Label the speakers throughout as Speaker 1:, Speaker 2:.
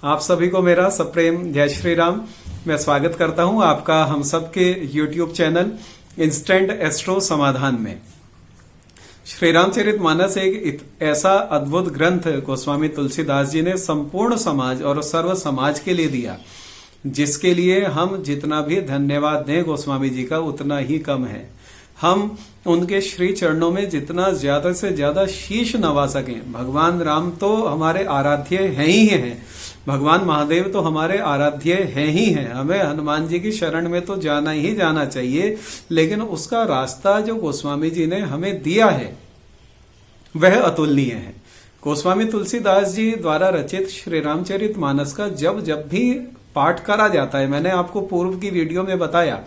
Speaker 1: आप सभी को मेरा सप्रेम जय श्री राम। मैं स्वागत करता हूं आपका हम सब के YouTube चैनल इंस्टेंट एस्ट्रो समाधान में। श्री रामचरितमानस एक ऐसा अद्भुत ग्रंथ गोस्वामी तुलसीदास जी ने संपूर्ण समाज और सर्व समाज के लिए दिया, जिसके लिए हम जितना भी धन्यवाद दें गोस्वामी जी का उतना ही कम है। हम उनके श्री चरणों में जितना ज्यादा से ज्यादा शीश नवा सकें। भगवान राम तो हमारे आराध्य हैं ही हैं, भगवान महादेव तो हमारे आराध्य हैं ही हैं। हमें हनुमान जी की शरण में तो जाना ही जाना चाहिए, लेकिन उसका रास्ता जो गोस्वामी जी ने हमें दिया है वह अतुलनीय है। गोस्वामी तुलसीदास जी द्वारा रचित श्री रामचरितमानस का जब जब भी पाठ करा जाता है, मैंने आपको पूर्व की वीडियो में बताया,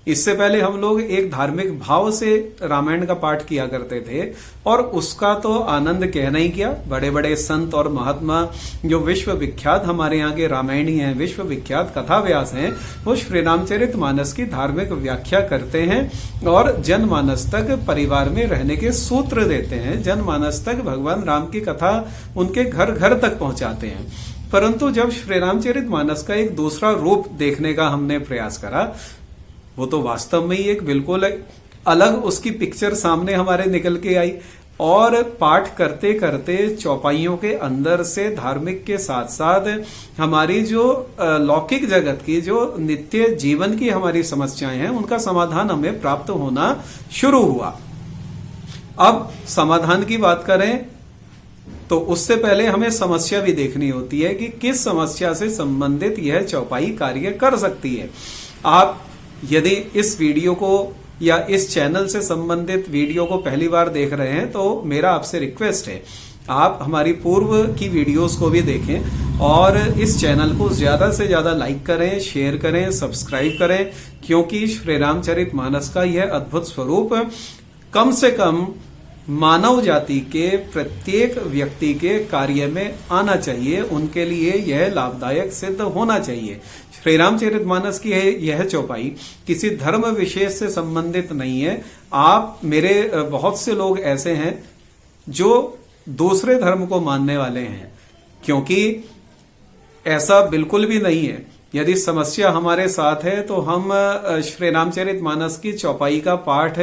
Speaker 1: इससे पहले हम लोग एक धार्मिक भाव से रामायण का पाठ किया करते थे और उसका तो आनंद कहना ही क्या। बड़े बड़े संत और महात्मा जो विश्व विख्यात हमारे यहाँ के रामायणी हैं, विश्व विख्यात कथा व्यास हैं, वो श्री रामचरितमानस की धार्मिक व्याख्या करते हैं और जनमानस तक परिवार में रहने के सूत्र देते हैं। जनमानस तक भगवान राम की कथा उनके घर घर तक पहुंचाते हैं। परंतु जब श्री रामचरितमानस का एक दूसरा रूप देखने का हमने प्रयास करा, वो तो वास्तव में ही एक बिल्कुल अलग उसकी पिक्चर सामने हमारे निकल के आई। और पाठ करते करते चौपाइयों के अंदर से धार्मिक के साथ साथ हमारी जो लौकिक जगत की जो नित्य जीवन की हमारी समस्याएं हैं उनका समाधान हमें प्राप्त होना शुरू हुआ। अब समाधान की बात करें तो उससे पहले हमें समस्या भी देखनी होती है कि किस समस्या से संबंधित यह चौपाई कार्य कर सकती है। आप यदि इस वीडियो को या इस चैनल से संबंधित वीडियो को पहली बार देख रहे हैं तो मेरा आपसे रिक्वेस्ट है, आप हमारी पूर्व की वीडियोस को भी देखें और इस चैनल को ज्यादा से ज्यादा लाइक करें, शेयर करें, सब्सक्राइब करें, क्योंकि श्री रामचरितमानस का यह अद्भुत स्वरूप कम से कम मानव जाति के प्रत्येक व्यक्ति के कार्य में आना चाहिए, उनके लिए यह लाभदायक सिद्ध होना चाहिए। श्री रामचरितमानस की यह चौपाई किसी धर्म विशेष से संबंधित नहीं है। आप मेरे बहुत से लोग ऐसे हैं जो दूसरे धर्म को मानने वाले हैं, क्योंकि ऐसा बिल्कुल भी नहीं है। यदि समस्या हमारे साथ है तो हम श्री रामचरितमानस की चौपाई का पाठ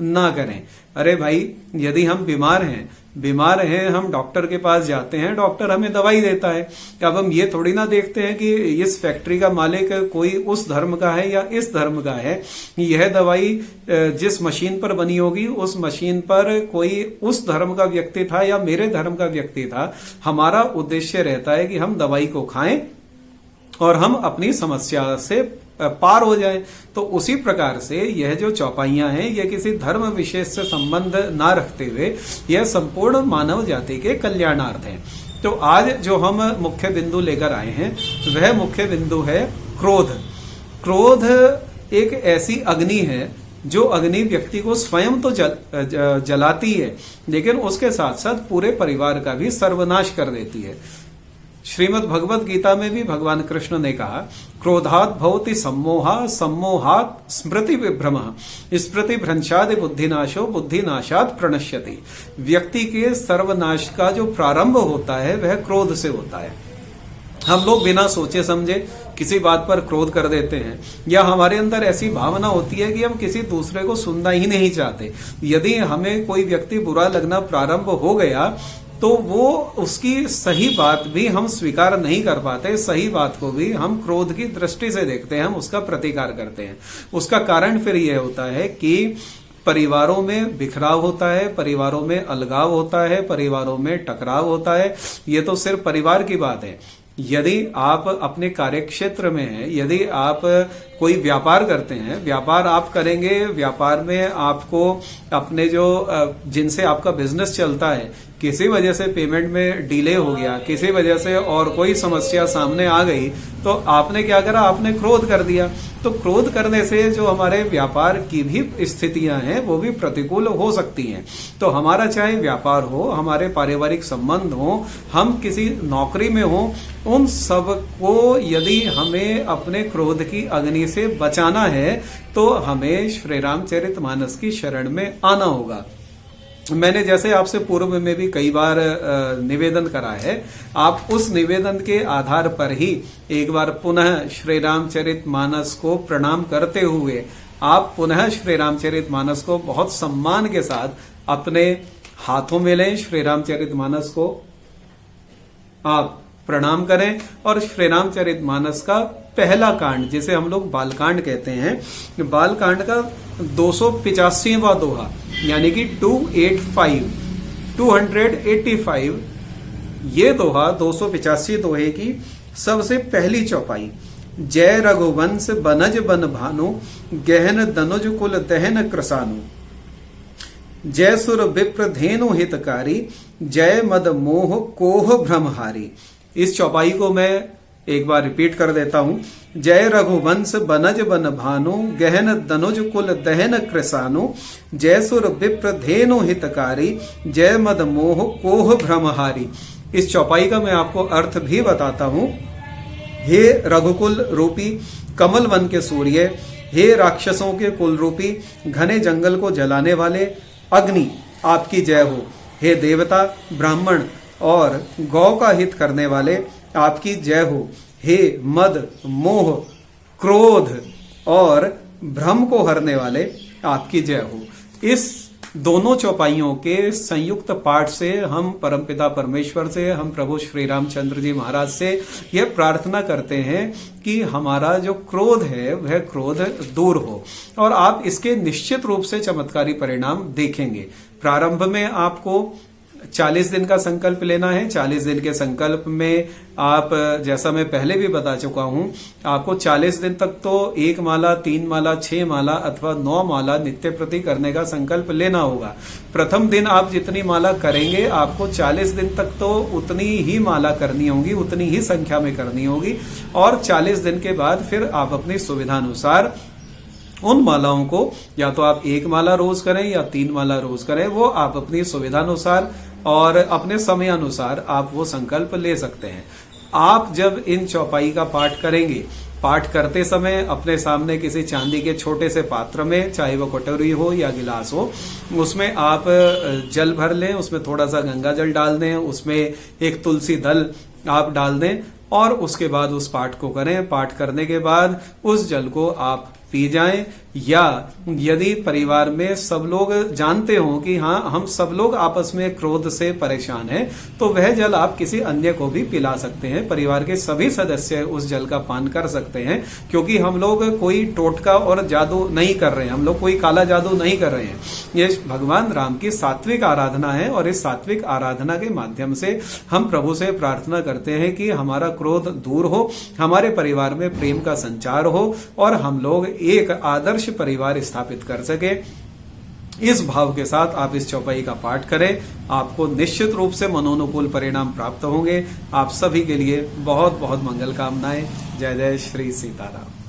Speaker 1: ना करें। अरे भाई, यदि हम बीमार हैं, हम डॉक्टर के पास जाते हैं, डॉक्टर हमें दवाई देता है। अब हम ये थोड़ी ना देखते हैं कि इस फैक्ट्री का मालिक कोई उस धर्म का है या इस धर्म का है। यह दवाई जिस मशीन पर बनी होगी उस मशीन पर कोई उस धर्म का व्यक्ति था या मेरे धर्म का व्यक्ति था। हमारा उद्देश्य रहता है कि हम दवाई को खाएं और हम अपनी समस्या से पार हो जाएं। तो उसी प्रकार से यह जो चौपाइयां हैं यह किसी धर्म विशेष से संबंध ना रखते हुए यह संपूर्ण मानव जाति के कल्याणार्थ है। तो आज जो हम मुख्य बिंदु लेकर आए हैं वह मुख्य बिंदु है क्रोध। क्रोध एक ऐसी अग्नि है जो अग्नि व्यक्ति को स्वयं तो जलाती है, लेकिन उसके साथ साथ पूरे परिवार का भी सर्वनाश कर देती है। श्रीमद् भगवत गीता में भी भगवान कृष्ण ने कहा, क्रोधात् भवति सम्मोहा, सम्मोहात् स्मृति विभ्रमः, स्मृति भ्रंशादि बुद्धिनाशो, बुद्धिनाशात् प्रणश्यति। व्यक्ति के सर्वनाश का जो प्रारंभ होता है वह क्रोध से होता है। हम लोग बिना सोचे समझे किसी बात पर क्रोध कर देते हैं, या हमारे अंदर ऐसी भावना होती है कि हम किसी दूसरे को सुनना ही नहीं चाहते। यदि हमें कोई व्यक्ति बुरा लगना प्रारंभ हो गया तो वो उसकी सही बात भी हम स्वीकार नहीं कर पाते, सही बात को भी हम क्रोध की दृष्टि से देखते हैं, हम उसका प्रतिकार करते हैं। उसका कारण फिर यह होता है कि परिवारों में बिखराव होता है, परिवारों में अलगाव होता है, परिवारों में टकराव होता है। ये तो सिर्फ परिवार की बात है। यदि आप अपने कार्यक्षेत्र में हैं, यदि आप कोई व्यापार करते हैं, व्यापार आप करेंगे, व्यापार में आपको अपने जो जिनसे आपका बिजनेस चलता है किसी वजह से पेमेंट में डिले हो गया, किसी वजह से और कोई समस्या सामने आ गई, तो आपने क्या करा, आपने क्रोध कर दिया। तो क्रोध करने से जो हमारे व्यापार की भी स्थितियां हैं वो भी प्रतिकूल हो सकती हैं। तो हमारा चाहे व्यापार हो, हमारे पारिवारिक संबंध हो, हम किसी नौकरी में हो, उन सब को यदि हमें अपने क्रोध की अग्नि से बचाना है तो हमें श्री रामचरितमानस की शरण में आना होगा। मैंने जैसे आपसे पूर्व में भी कई बार निवेदन करा है, आप उस निवेदन के आधार पर ही एक बार पुनः श्री रामचरितमानस को प्रणाम करते हुए आप पुनः श्री रामचरितमानस को बहुत सम्मान के साथ अपने हाथों में लें, श्री रामचरितमानस को आप प्रणाम करें और श्री रामचरितमानस का पहला कांड, जिसे हम लोग बालकांड कहते हैं, बालकांड का 285वां दोहा यानी कि 285 ये दोहा 285 दोहे की सबसे पहली चौपाई। जय रघुवंश बनज बन भानु, गहन दनुज कुल दहन कृसानु। जय सुर विप्र धेनु हितकारी, जय मद मोह कोह भ्रमहारी। इस चौपाई को मैं एक बार रिपीट कर देता हूं। जय रघुवंश बनज बन भानु, गहन दनुज कुल दहन कृसानु। जय सुर विप्र धेनु हितकारी, जय मद मोह कोह भ्रमहारी। इस चौपाई का मैं आपको अर्थ भी बताता हूं। हे रघुकुल रूपी कमल वन के सूर्य, हे राक्षसों के कुल रूपी घने जंगल को जलाने वाले अग्नि, आपकी जय हो। हे देवता ब्राह्मण और गौ का हित करने वाले, आपकी जय हो। हे मद मोह क्रोध और भ्रम को हरने वाले, आपकी जय हो। इस दोनों चौपाइयों के संयुक्त पाठ से हम परमपिता परमेश्वर से, हम प्रभु श्री रामचंद्र जी महाराज से यह प्रार्थना करते हैं कि हमारा जो क्रोध है वह क्रोध दूर हो और आप इसके निश्चित रूप से चमत्कारी परिणाम देखेंगे। प्रारंभ में आपको 40 दिन का संकल्प लेना है। 40 दिन के संकल्प में आप, जैसा मैं पहले भी बता चुका हूं, आपको 40 दिन तक तो 1 माला, 3 माला, 6 माला अथवा 9 माला नित्य प्रति करने का संकल्प लेना होगा। प्रथम दिन आप जितनी माला करेंगे आपको 40 दिन तक तो उतनी ही माला करनी होगी, उतनी ही संख्या में करनी होगी और 40 दिन के बाद फिर आप अपनी सुविधानुसार उन मालाओं को या तो आप 1 माला रोज करें या 3 माला रोज करें, वो आप अपनी सुविधानुसार और अपने समय अनुसार आप वो संकल्प ले सकते हैं। आप जब इन चौपाई का पाठ करेंगे, पाठ करते समय अपने सामने किसी चांदी के छोटे से पात्र में, चाहे वो कटोरी हो या गिलास हो, उसमें आप जल भर लें, उसमें थोड़ा सा गंगा जल डाल दें, उसमें एक तुलसी दल आप डाल दें और उसके बाद उस पाठ को करें। पाठ करने के बाद उस जल को आप पी जाएं, या यदि परिवार में सब लोग जानते हो कि हाँ हम सब लोग आपस में क्रोध से परेशान हैं, तो वह जल आप किसी अन्य को भी पिला सकते हैं। परिवार के सभी सदस्य उस जल का पान कर सकते हैं, क्योंकि हम लोग कोई टोटका और जादू नहीं कर रहे हैं, हम लोग कोई काला जादू नहीं कर रहे हैं। ये भगवान राम की सात्विक आराधना है और इस सात्विक आराधना के माध्यम से हम प्रभु से प्रार्थना करते हैं कि हमारा क्रोध दूर हो, हमारे परिवार में प्रेम का संचार हो और हम लोग एक आदर्श परिवार स्थापित कर सके। इस भाव के साथ आप इस चौपाई का पाठ करें, आपको निश्चित रूप से मनोनुकूल परिणाम प्राप्त होंगे। आप सभी के लिए बहुत बहुत मंगल कामनाएं। जय जय श्री सीताराम।